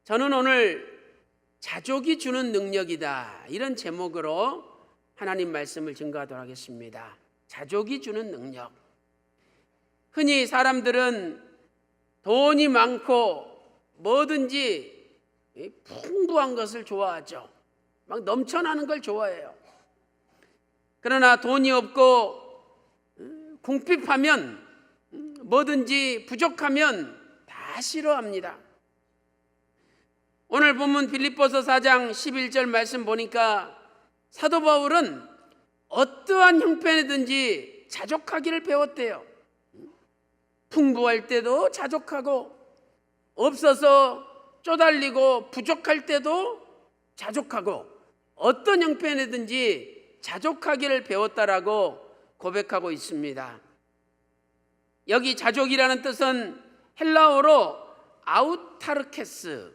저는 오늘 자족이 주는 능력이다, 이런 제목으로 하나님 말씀을 증거하도록 하겠습니다. 자족이 주는 능력. 흔히 사람들은 돈이 많고 뭐든지 풍부한 것을 좋아하죠. 막 넘쳐나는 걸 좋아해요. 그러나 돈이 없고 궁핍하면, 뭐든지 부족하면 다 싫어합니다. 오늘 본문 빌립보서 4장 11절 말씀 보니까 사도 바울은 어떠한 형편이든지 자족하기를 배웠대요. 풍부할 때도 자족하고, 없어서 쪼달리고 부족할 때도 자족하고, 어떤 형편이든지 자족하기를 배웠다라고 고백하고 있습니다. 여기 자족이라는 뜻은 헬라어로 아우타르케스,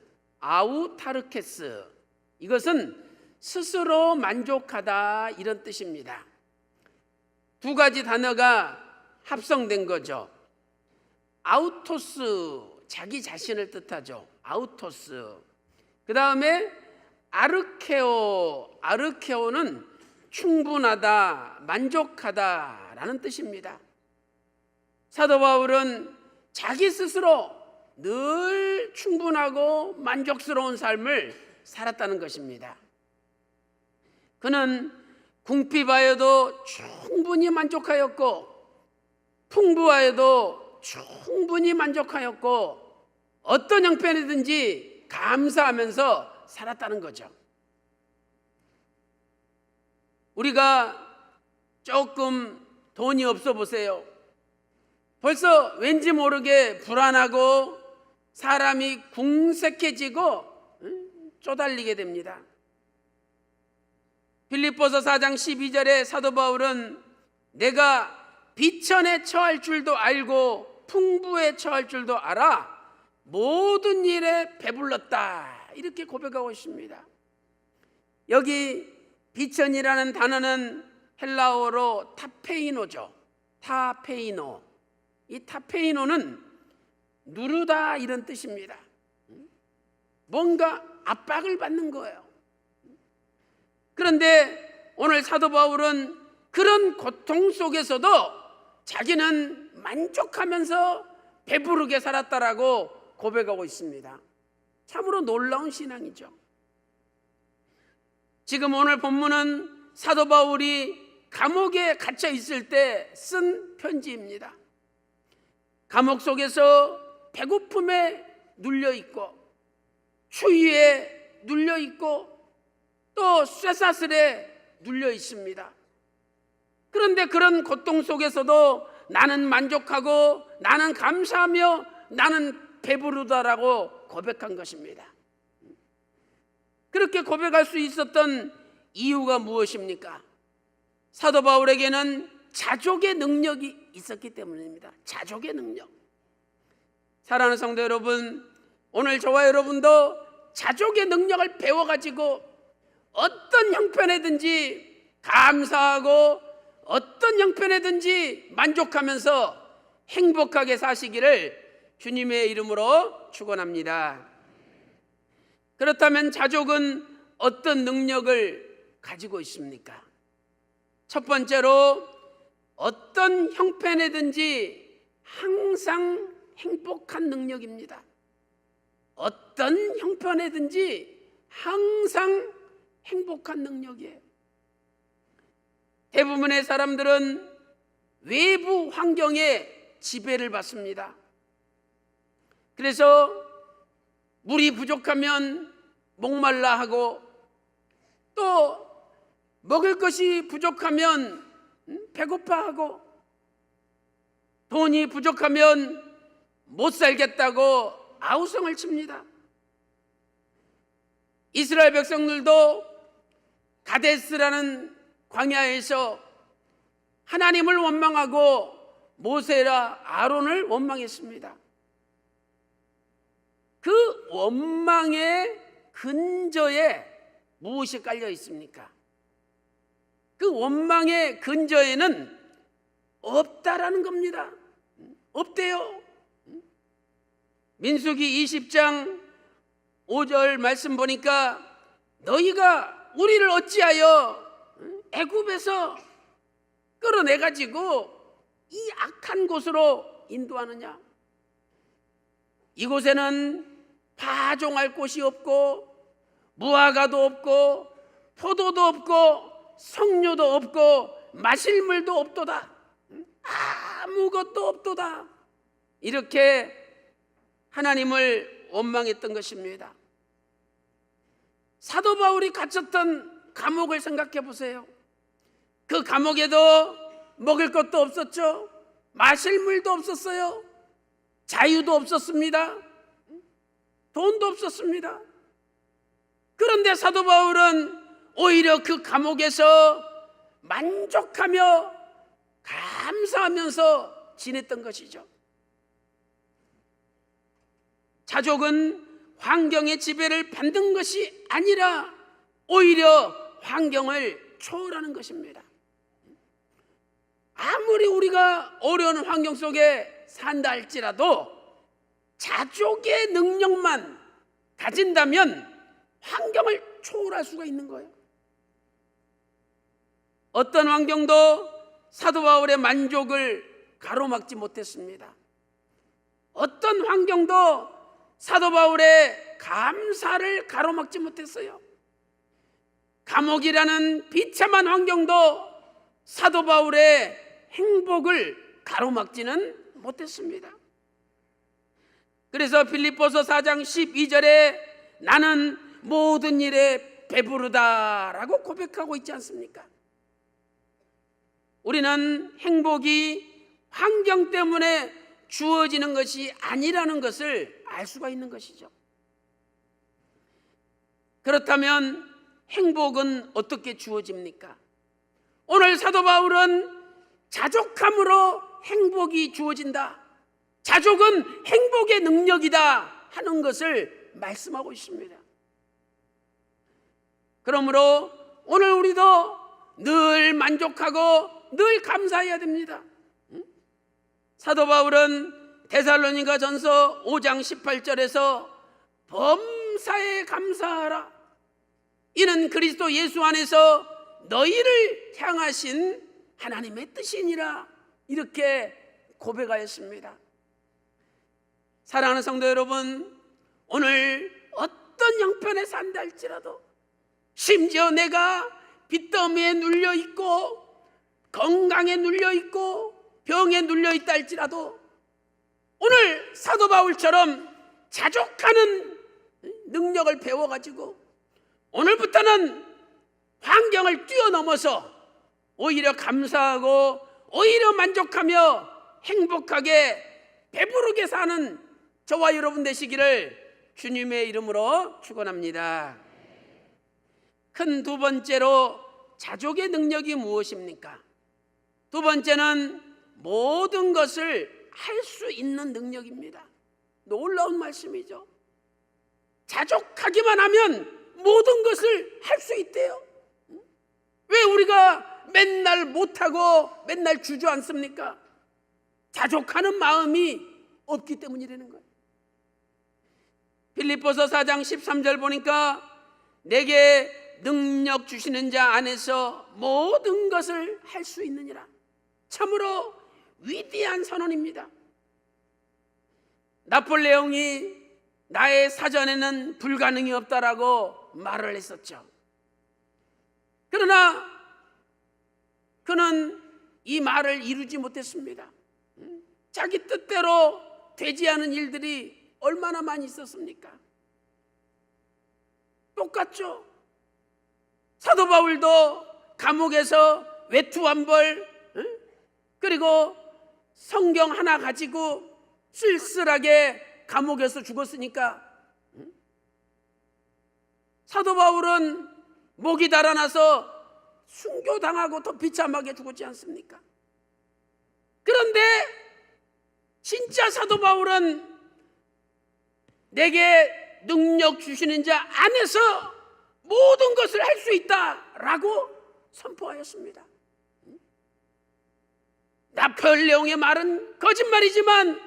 이것은 스스로 만족하다, 이런 뜻입니다. 두 가지 단어가 합성된 거죠. 아우토스, 자기 자신을 뜻하죠. 아우토스. 그 다음에 아르케오는 충분하다, 만족하다라는 뜻입니다. 사도 바울은 자기 스스로 늘 충분하고 만족스러운 삶을 살았다는 것입니다. 그는 궁핍하여도 충분히 만족하였고, 풍부하여도 충분히 만족하였고, 어떤 형편이든지 감사하면서 살았다는 거죠. 우리가 조금 돈이 없어 보세요. 벌써 왠지 모르게 불안하고 사람이 궁색해지고 쪼달리게 됩니다. 빌립보서 4장 12절에 사도 바울은 내가 비천에 처할 줄도 알고 풍부에 처할 줄도 알아 모든 일에 배불렀다, 이렇게 고백하고 있습니다. 여기 비천이라는 단어는 헬라어로 타페이노죠. 이 타페이노는 누르다, 이런 뜻입니다. 뭔가 압박을 받는 거예요. 그런데 오늘 사도 바울은 그런 고통 속에서도 자기는 만족하면서 배부르게 살았다라고 고백하고 있습니다. 참으로 놀라운 신앙이죠. 지금 오늘 본문은 사도 바울이 감옥에 갇혀 있을 때 쓴 편지입니다. 감옥 속에서 배고픔에 눌려있고, 추위에 눌려있고, 또 쇠사슬에 눌려있습니다. 그런데 그런 고통 속에서도 나는 만족하고, 나는 감사하며, 나는 배부르다라고 고백한 것입니다. 그렇게 고백할 수 있었던 이유가 무엇입니까? 사도 바울에게는 자족의 능력이 있었기 때문입니다. 자족의 능력. 사랑하는 성도 여러분, 오늘 저와 여러분도 자족의 능력을 배워가지고 어떤 형편에든지 감사하고, 어떤 형편에든지 만족하면서 행복하게 사시기를 주님의 이름으로 축원합니다. 그렇다면 자족은 어떤 능력을 가지고 있습니까? 첫 번째로, 어떤 형편에든지 항상 행복한 능력입니다. 어떤 형편에든지 항상 행복한 능력이에요. 대부분의 사람들은 외부 환경에 지배를 받습니다. 그래서 물이 부족하면 목말라 하고, 또 먹을 것이 부족하면 배고파하고, 돈이 부족하면 못 살겠다고 아우성을 칩니다. 이스라엘 백성들도 가데스라는 광야에서 하나님을 원망하고 모세라 아론을 원망했습니다. 그 원망의 근저에 무엇이 깔려 있습니까? 그 원망의 근저에는 없다라는 겁니다. 없대요. 민수기 20장 5절 말씀 보니까 너희가 우리를 어찌하여 애굽에서 끌어내가지고 이 악한 곳으로 인도하느냐. 이곳에는 파종할 곳이 없고 무화과도 없고 포도도 없고 석류도 없고 마실 물도 없도다. 아무것도 없도다. 이렇게 하나님을 원망했던 것입니다. 사도 바울이 갇혔던 감옥을 생각해 보세요. 그 감옥에도 먹을 것도 없었죠. 마실 물도 없었어요. 자유도 없었습니다. 돈도 없었습니다. 그런데 사도 바울은 오히려 그 감옥에서 만족하며 감사하면서 지냈던 것이죠. 자족은 환경의 지배를 받는 것이 아니라 오히려 환경을 초월하는 것입니다. 아무리 우리가 어려운 환경 속에 산다 할지라도 자족의 능력만 가진다면 환경을 초월할 수가 있는 거예요. 어떤 환경도 사도 바울의 만족을 가로막지 못했습니다. 어떤 환경도 사도 바울의 감사를 가로막지 못했어요. 감옥이라는 비참한 환경도 사도 바울의 행복을 가로막지는 못했습니다. 그래서 빌립보서 4장 12절에 나는 모든 일에 배부르다라고 고백하고 있지 않습니까? 우리는 행복이 환경 때문에 주어지는 것이 아니라는 것을 알 수가 있는 것이죠. 그렇다면 행복은 어떻게 주어집니까? 오늘 사도 바울은 자족함으로 행복이 주어진다. 자족은 행복의 능력이다 하는 것을 말씀하고 있습니다. 그러므로 오늘 우리도 늘 만족하고 늘 감사해야 됩니다. 사도 바울은 데살로니가 전서 5장 18절에서 범사에 감사하라. 이는 그리스도 예수 안에서 너희를 향하신 하나님의 뜻이니라. 이렇게 고백하였습니다. 사랑하는 성도 여러분, 오늘 어떤 형편에 산다 할지라도 심지어 내가 빚더미에 눌려있고 건강에 눌려있고 병에 눌려있다 할지라도 오늘 사도 바울처럼 자족하는 능력을 배워가지고 오늘부터는 환경을 뛰어넘어서 오히려 감사하고 오히려 만족하며 행복하게 배부르게 사는 저와 여러분 되시기를 주님의 이름으로 축원합니다. 큰 두 번째로 자족의 능력이 무엇입니까? 두 번째는 모든 것을 할 수 있는 능력입니다. 놀라운 말씀이죠. 자족하기만 하면 모든 것을 할 수 있대요. 왜 우리가 맨날 못하고 맨날 주저앉습니까? 자족하는 마음이 없기 때문이라는 거예요. 빌립보서 4장 13절 보니까 내게 능력 주시는 자 안에서 모든 것을 할 수 있느니라. 참으로 위대한 선언입니다. 나폴레옹이 나의 사전에는 불가능이 없다라고 말을 했었죠. 그러나 그는 이 말을 이루지 못했습니다. 자기 뜻대로 되지 않은 일들이 얼마나 많이 있었습니까? 똑같죠. 사도 바울도 감옥에서 외투 한 벌, 그리고 성경 하나 가지고 쓸쓸하게 감옥에서 죽었으니까 사도 바울은 목이 달아나서 순교당하고 더 비참하게 죽었지 않습니까? 그런데 진짜 사도 바울은 내게 능력 주시는 자 안에서 모든 것을 할 수 있다라고 선포하였습니다. 나폴레옹의 말은 거짓말이지만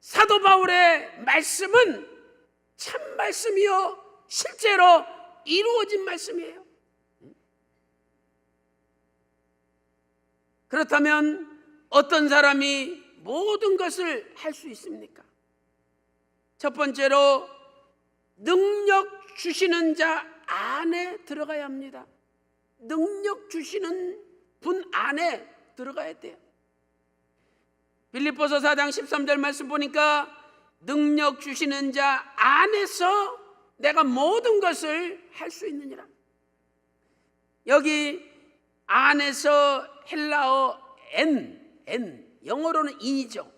사도 바울의 말씀은 참 말씀이요 실제로 이루어진 말씀이에요. 그렇다면 어떤 사람이 모든 것을 할 수 있습니까? 첫 번째로 능력 주시는 자 안에 들어가야 합니다. 능력 주시는 분 안에 들어가야 돼요. 빌립보서 4장 13절 말씀 보니까 능력 주시는 자 안에서 내가 모든 것을 할 수 있느니라. 여기 안에서 헬라어 N 영어로는 in이죠.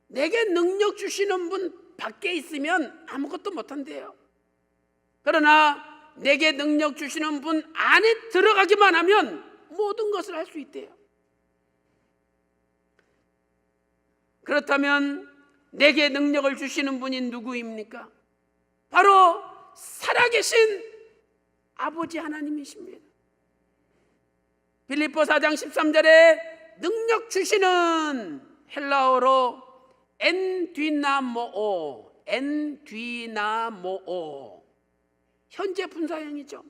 내게 능력 주시는 분 밖에 있으면 아무것도 못한대요. 그러나 내게 능력 주시는 분 안에 들어가기만 하면 모든 것을 할 수 있대요. 그렇다면 내게 능력을 주시는 분이 누구입니까? 바로 살아계신 아버지 하나님이십니다. 빌립보 4장 13절에 능력 주시는 헬라어로 엔디나모오 현재 분사형이죠.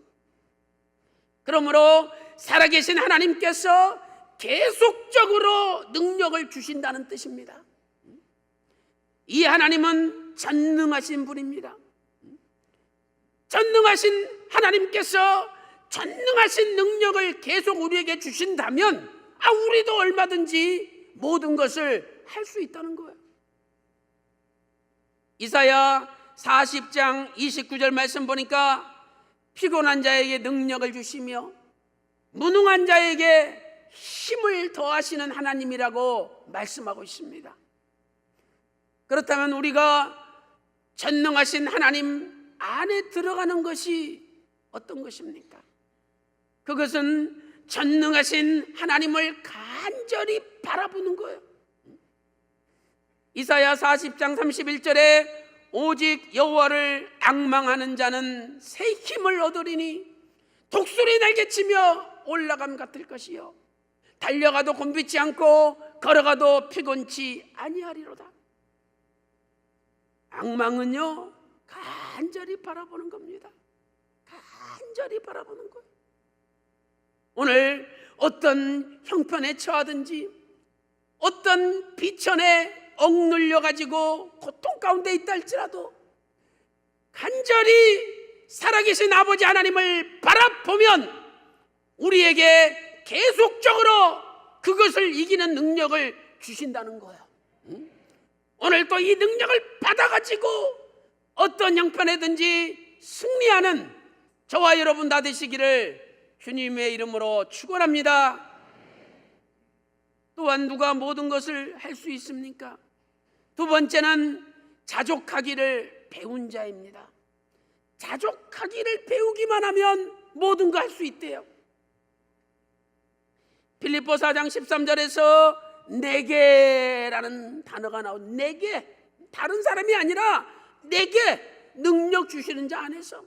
그러므로 살아계신 하나님께서 계속적으로 능력을 주신다는 뜻입니다. 이 하나님은 전능하신 분입니다. 전능하신 하나님께서 전능하신 능력을 계속 우리에게 주신다면 우리도 얼마든지 모든 것을 할 수 있다는 거예요. 이사야 40장 29절 말씀 보니까 피곤한 자에게 능력을 주시며 무능한 자에게 힘을 더하시는 하나님이라고 말씀하고 있습니다. 그렇다면 우리가 전능하신 하나님 안에 들어가는 것이 어떤 것입니까? 그것은 전능하신 하나님을 간절히 바라보는 거예요. 이사야 40장 31절에 오직 여호와를 앙망하는 자는 새 힘을 얻으리니 독수리 날개치며 올라감 같을 것이요 달려가도 곤비지 않고 걸어가도 피곤치 아니하리로다. 앙망은요 간절히 바라보는 겁니다. 간절히 바라보는 거예요. 오늘 어떤 형편에 처하든지 어떤 비천에 억눌려 가지고 고통 가운데 있다 할지라도 간절히 살아계신 아버지 하나님을 바라보면 우리에게 계속적으로 그것을 이기는 능력을 주신다는 거예요. 오늘 또 이 능력을 받아가지고 어떤 형편에든지 승리하는 저와 여러분 다 되시기를 주님의 이름으로 축원합니다. 또한 누가 모든 것을 할 수 있습니까? 두 번째는 자족하기를 배운 자입니다. 자족하기를 배우기만 하면 모든 거 할 수 있대요. 빌립보 4장 13절에서 내게라는 단어가 나온 내게, 다른 사람이 아니라 내게 능력 주시는 자 안에서.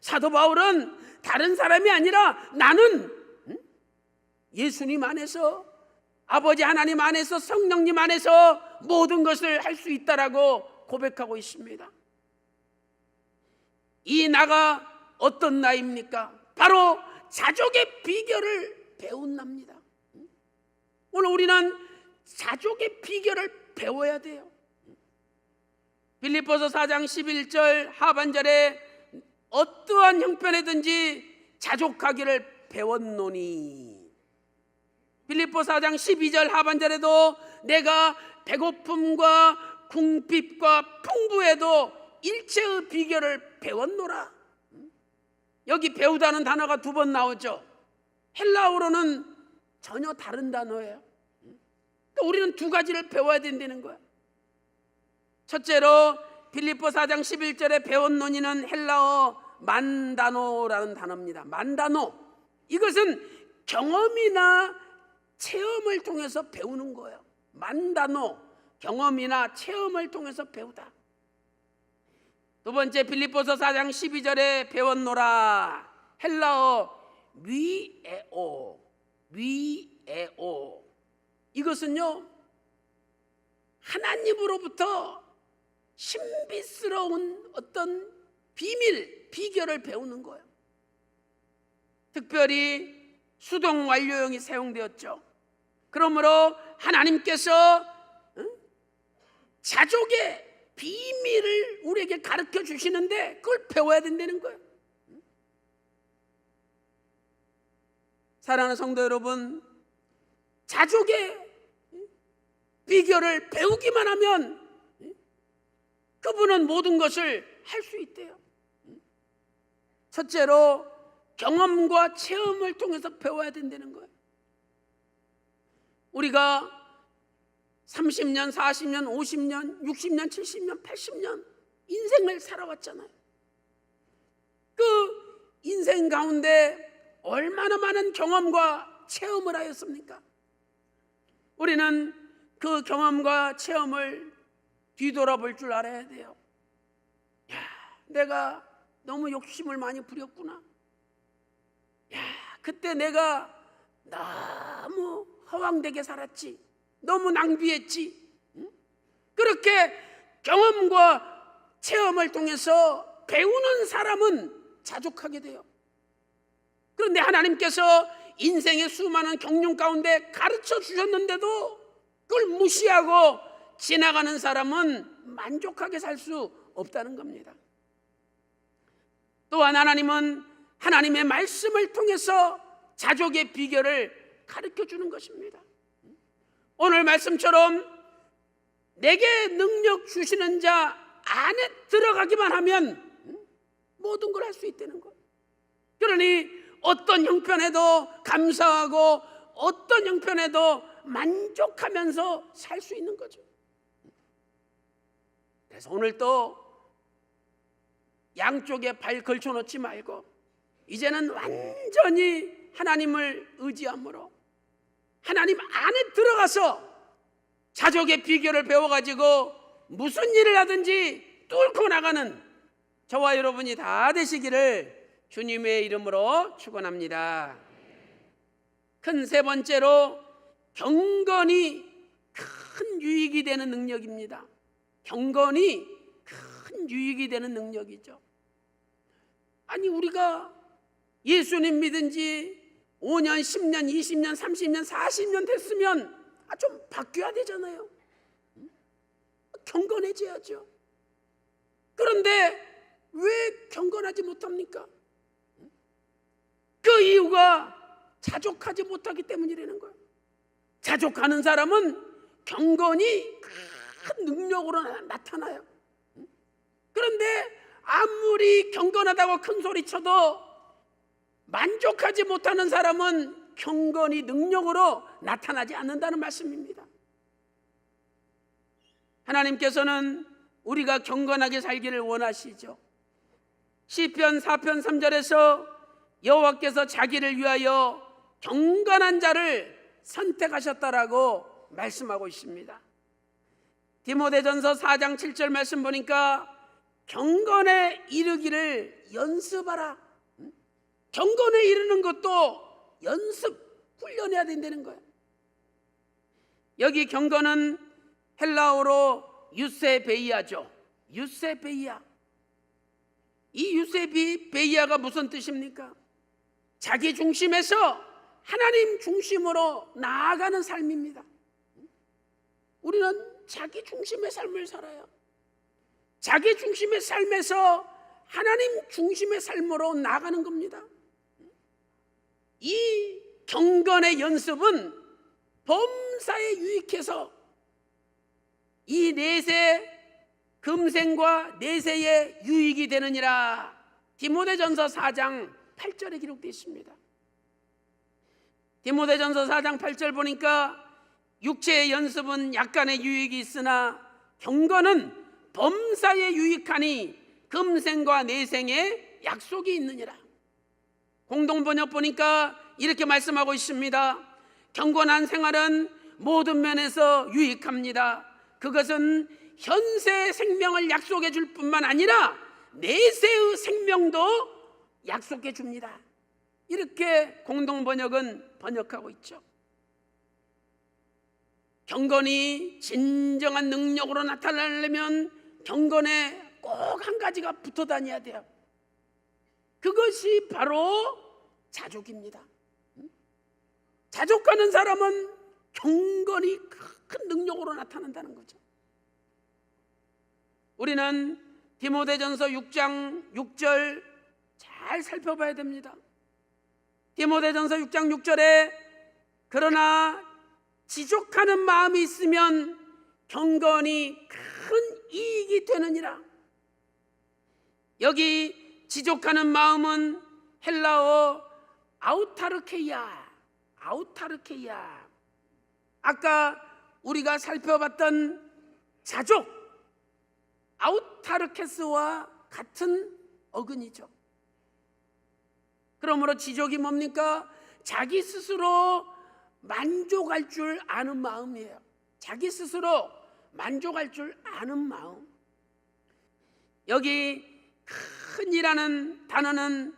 사도 바울은 다른 사람이 아니라 나는 예수님 안에서, 아버지 하나님 안에서, 성령님 안에서 모든 것을 할 수 있다라고 고백하고 있습니다. 이 나가 어떤 나입니까? 바로 자족의 비결을 배운 나입니다. 오늘 우리는 자족의 비결을 배워야 돼요. 빌립보서 4장 11절 하반절에 어떠한 형편에든지 자족하기를 배웠노니, 빌립보 4장 12절 하반절에도 내가 배고픔과 궁핍과 풍부에도 일체의 비결을 배웠노라. 여기 배우다는 단어가 두 번 나오죠. 헬라어로는 전혀 다른 단어예요. 그러니까 우리는 두 가지를 배워야 된다는 거야. 첫째로 빌립보 4장 11절에 배웠노니는 헬라어 만다노라는 단어입니다. 만다노, 이것은 경험이나 체험을 통해서 배우는 거예요. 만다노, 경험이나 체험을 통해서 배우다. 두 번째 빌립보서 4장 12절에 배웠노라, 헬라어 위에오, 이것은요 하나님으로부터 신비스러운 어떤 비밀, 비결을 배우는 거예요. 특별히 수동 완료형이 사용되었죠. 그러므로 하나님께서 자족의 비밀을 우리에게 가르쳐 주시는데 그걸 배워야 된다는 거예요. 사랑하는 성도 여러분, 자족의 비결을 배우기만 하면 그분은 모든 것을 할 수 있대요. 첫째로 경험과 체험을 통해서 배워야 된다는 거예요. 우리가 30년, 40년, 50년, 60년, 70년, 80년 인생을 살아왔잖아요. 그 인생 가운데 얼마나 많은 경험과 체험을 하였습니까? 우리는 그 경험과 체험을 뒤돌아볼 줄 알아야 돼요. 야, 내가 너무 욕심을 많이 부렸구나. 야, 그때 내가 너무 허황되게 살았지. 너무 낭비했지. 그렇게 경험과 체험을 통해서 배우는 사람은 자족하게 돼요. 그런데 하나님께서 인생의 수많은 경륜 가운데 가르쳐 주셨는데도 그걸 무시하고 지나가는 사람은 만족하게 살 수 없다는 겁니다. 또한 하나님은 하나님의 말씀을 통해서 자족의 비결을 가르쳐 주는 것입니다. 오늘 말씀처럼 내게 능력 주시는 자 안에 들어가기만 하면 모든 걸 할 수 있다는 거예요. 그러니 어떤 형편에도 감사하고 어떤 형편에도 만족하면서 살 수 있는 거죠. 그래서 오늘 또 양쪽에 발 걸쳐놓지 말고 이제는 완전히 하나님을 의지함으로 하나님 안에 들어가서 자족의 비결을 배워가지고 무슨 일을 하든지 뚫고 나가는 저와 여러분이 다 되시기를 주님의 이름으로 축원합니다. 큰 세 번째로 경건이 큰 유익이 되는 능력입니다. 경건이 큰 유익이 되는 능력이죠. 아니 우리가 예수님 믿은 지 5년, 10년, 20년, 30년, 40년 됐으면 좀 바뀌어야 되잖아요. 경건해져야죠. 그런데 왜 경건하지 못합니까? 그 이유가 자족하지 못하기 때문이라는 거예요. 자족하는 사람은 경건이 큰 능력으로 나타나요. 그런데 아무리 경건하다고 큰 소리 쳐도 만족하지 못하는 사람은 경건이 능력으로 나타나지 않는다는 말씀입니다. 하나님께서는 우리가 경건하게 살기를 원하시죠. 시편 4편 3절에서 여호와께서 자기를 위하여 경건한 자를 선택하셨다라고 말씀하고 있습니다. 디모데전서 4장 7절 말씀 보니까 경건에 이르기를 연습하라. 경건에 이르는 것도 연습, 훈련해야 된다는 거예요. 여기 경건은 헬라어로 유세베이아죠. 유세베이아. 이 유세베이아가 무슨 뜻입니까? 자기 중심에서 하나님 중심으로 나아가는 삶입니다. 우리는 자기 중심의 삶을 살아요. 자기 중심의 삶에서 하나님 중심의 삶으로 나아가는 겁니다. 이 경건의 연습은 범사에 유익해서 이 내세 금생과 내세에 유익이 되느니라. 디모데전서 4장 8절에 기록되어 있습니다. 디모데전서 4장 8절 보니까 육체의 연습은 약간의 유익이 있으나 경건은 범사에 유익하니 금생과 내생에 약속이 있느니라. 공동번역 보니까 이렇게 말씀하고 있습니다. 경건한 생활은 모든 면에서 유익합니다. 그것은 현세의 생명을 약속해 줄 뿐만 아니라 내세의 생명도 약속해 줍니다. 이렇게 공동번역은 번역하고 있죠. 경건이 진정한 능력으로 나타나려면 경건에 꼭 한 가지가 붙어 다녀야 돼요. 그것이 바로 자족입니다. 자족하는 사람은 경건이 큰 능력으로 나타난다는 거죠. 우리는 디모데전서 6장 6절 잘 살펴봐야 됩니다. 디모데전서 6장 6절에 그러나 지족하는 마음이 있으면 경건이 큰 이익이 되느니라. 여기 지족하는 마음은 헬라어 아우타르케이아. 아까 우리가 살펴봤던 자족 아우타르케스와 같은 어근이죠. 그러므로 지족이 뭡니까? 자기 스스로 만족할 줄 아는 마음이에요. 자기 스스로 만족할 줄 아는 마음. 여기 큰이라는 단어는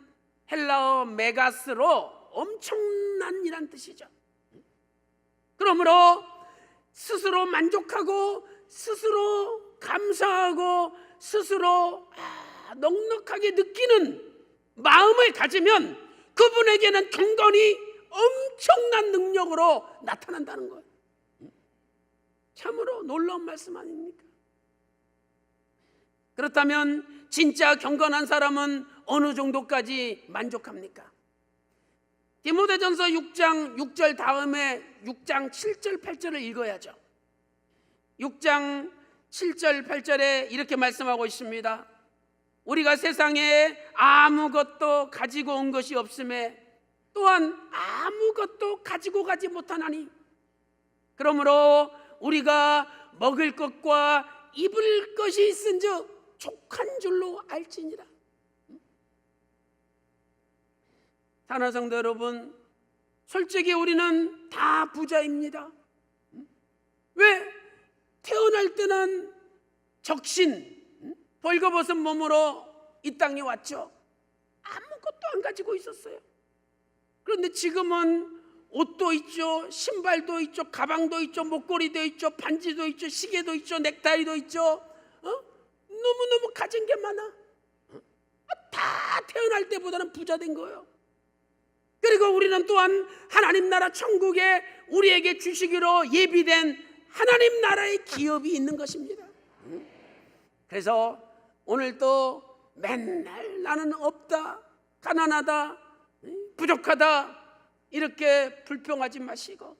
헬라어 메가스로 엄청난 이란 뜻이죠. 그러므로 스스로 만족하고 스스로 감사하고 스스로 넉넉하게 느끼는 마음을 가지면 그분에게는 경건이 엄청난 능력으로 나타난다는 거예요. 참으로 놀라운 말씀 아닙니까? 그렇다면 진짜 경건한 사람은 어느 정도까지 만족합니까? 디모데전서 6장 6절 다음에 6장 7절 8절을 읽어야죠. 6장 7절 8절에 이렇게 말씀하고 있습니다. 우리가 세상에 아무것도 가지고 온 것이 없음에 또한 아무것도 가지고 가지 못하나니 그러므로 우리가 먹을 것과 입을 것이 있은즉 족한 줄로 알지니라. 산하성도 여러분, 솔직히 우리는 다 부자입니다. 왜? 태어날 때는 적신 벌거벗은 몸으로 이 땅에 왔죠. 아무것도 안 가지고 있었어요. 그런데 지금은 옷도 있죠, 신발도 있죠, 가방도 있죠, 목걸이도 있죠, 반지도 있죠, 시계도 있죠, 넥타이도 있죠. 너무너무 가진 게 많아. 다 태어날 때보다는 부자 된 거예요. 그리고 우리는 또한 하나님 나라 천국에 우리에게 주시기로 예비된 하나님 나라의 기업이 있는 것입니다. 그래서 오늘도 맨날 나는 없다, 가난하다, 부족하다 이렇게 불평하지 마시고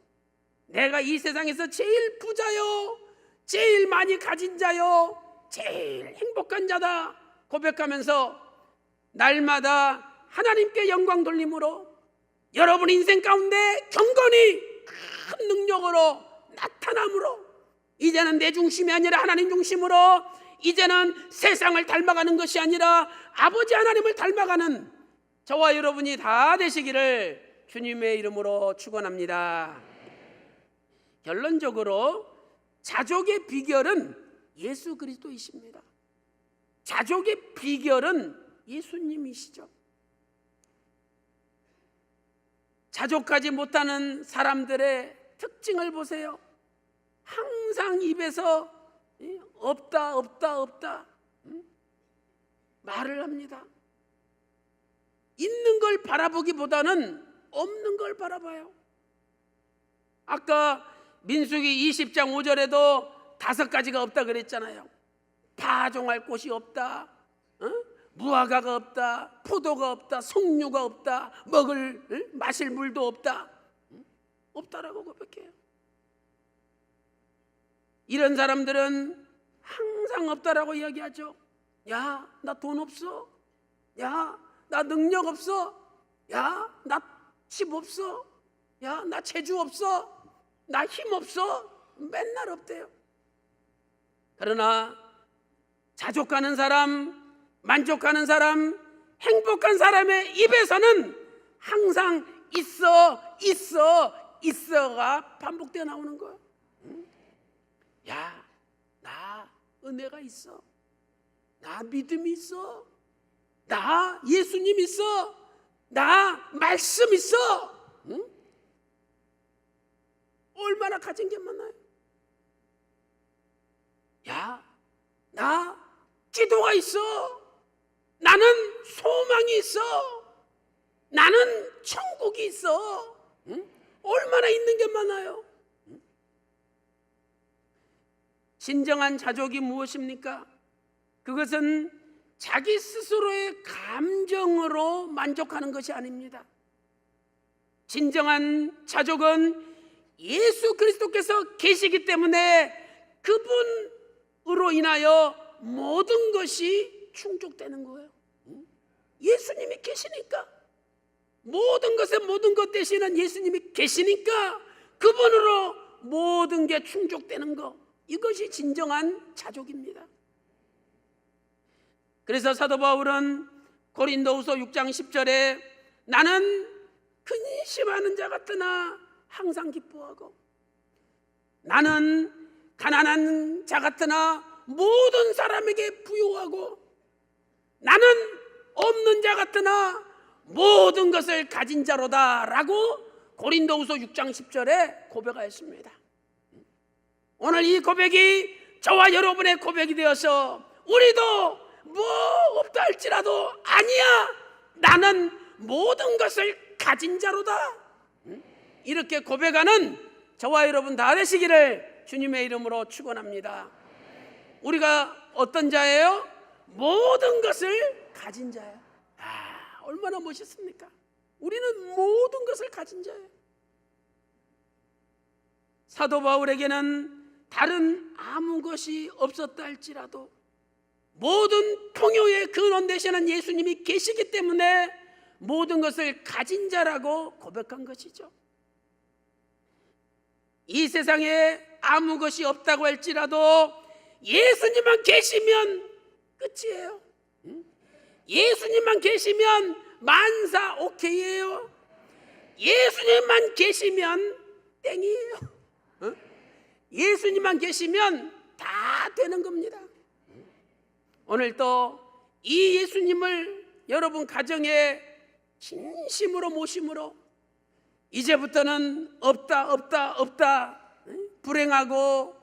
내가 이 세상에서 제일 부자요, 제일 많이 가진 자요, 제일 행복한 자다 고백하면서 날마다 하나님께 영광 돌림으로 여러분 인생 가운데 경건이 큰 능력으로 나타남으로 이제는 내 중심이 아니라 하나님 중심으로 이제는 세상을 닮아가는 것이 아니라 아버지 하나님을 닮아가는 저와 여러분이 다 되시기를 주님의 이름으로 축원합니다. 결론적으로 자족의 비결은 예수 그리스도이십니다. 자족의 비결은 예수님이시죠. 자족하지 못하는 사람들의 특징을 보세요. 항상 입에서 없다 없다 없다 말을 합니다. 있는 걸 바라보기보다는 없는 걸 바라봐요. 아까 민수기 20장 5절에도 5가지가 없다 그랬잖아요. 파종할 곳이 없다, 무화과가 없다, 포도가 없다, 석류가 없다, 마실 물도 없다. 없다라고 고백해요. 이런 사람들은 항상 없다라고 이야기하죠. 야, 나 돈 없어. 야, 나 능력 없어. 야, 나 집 없어. 야, 나 재주 없어. 나 힘 없어. 맨날 없대요. 그러나 자족하는 사람, 만족하는 사람, 행복한 사람의 입에서는 항상 있어가 반복되어 나오는 거야. 야, 나 은혜가 있어. 나 믿음이 있어. 나 예수님 있어. 나 말씀 있어. 얼마나 가진 게 많아요. 야, 나 기도가 있어. 나는 소망이 있어. 나는 천국이 있어. 응? 얼마나 있는 게 많아요. 진정한 자족이 무엇입니까? 그것은 자기 스스로의 감정으로 만족하는 것이 아닙니다. 진정한 자족은 예수 그리스도께서 계시기 때문에 그분으로 인하여 모든 것이 충족되는 거예요. 예수님이 계시니까, 모든 것의 모든 것 되시는 예수님이 계시니까 그분으로 모든 게 충족되는 거, 이것이 진정한 자족입니다. 그래서 사도 바울은 고린도후서 6장 10절에 나는 근심하는 자 같으나 항상 기뻐하고, 나는 가난한 자 같으나 모든 사람에게 부요하고, 나는 없는 자 같으나 모든 것을 가진 자로다 라고 고린도후서 6장 10절에 고백하였습니다. 오늘 이 고백이 저와 여러분의 고백이 되어서 우리도 뭐 없다 할지라도 아니야, 나는 모든 것을 가진 자로다, 이렇게 고백하는 저와 여러분 다 되시기를 주님의 이름으로 축원합니다. 우리가 어떤 자예요? 모든 것을 가진 자예요. 얼마나 멋있습니까? 우리는 모든 것을 가진 자예요. 사도 바울에게는 다른 아무 것이 없었다 할지라도 모든 풍요의 근원 되시는 예수님이 계시기 때문에 모든 것을 가진 자라고 고백한 것이죠. 이 세상에 아무 것이 없다고 할지라도 예수님만 계시면 끝이에요. 예수님만 계시면 만사 오케이예요. 예수님만 계시면 땡이에요. 예수님만 계시면 다 되는 겁니다. 오늘 또 이 예수님을 여러분 가정에 진심으로 모심으로 이제부터는 없다 불행하고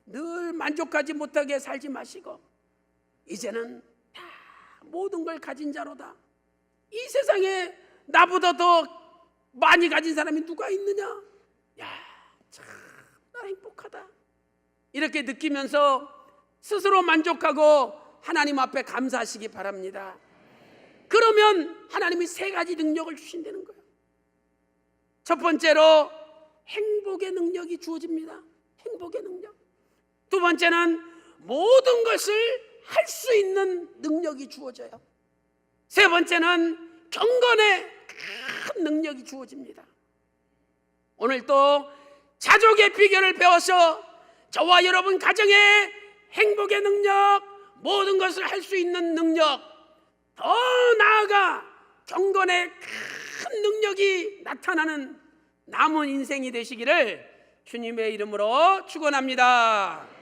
늘 만족하지 못하게 살지 마시고, 이제는 다 모든 걸 가진 자로다. 이 세상에 나보다 더 많이 가진 사람이 누가 있느냐? 야, 참 나 행복하다, 이렇게 느끼면서 스스로 만족하고 하나님 앞에 감사하시기 바랍니다. 그러면 하나님이 세 가지 능력을 주신다는 거예요. 첫 번째로 행복의 능력이 주어집니다. 행복의 능력. 두 번째는 모든 것을 할 수 있는 능력이 주어져요. 세 번째는 경건의 큰 능력이 주어집니다. 오늘 또 자족의 비결을 배워서 저와 여러분 가정에 행복의 능력, 모든 것을 할 수 있는 능력, 더 나아가 경건의 큰 능력이 나타나는 남은 인생이 되시기를 주님의 이름으로 축원합니다.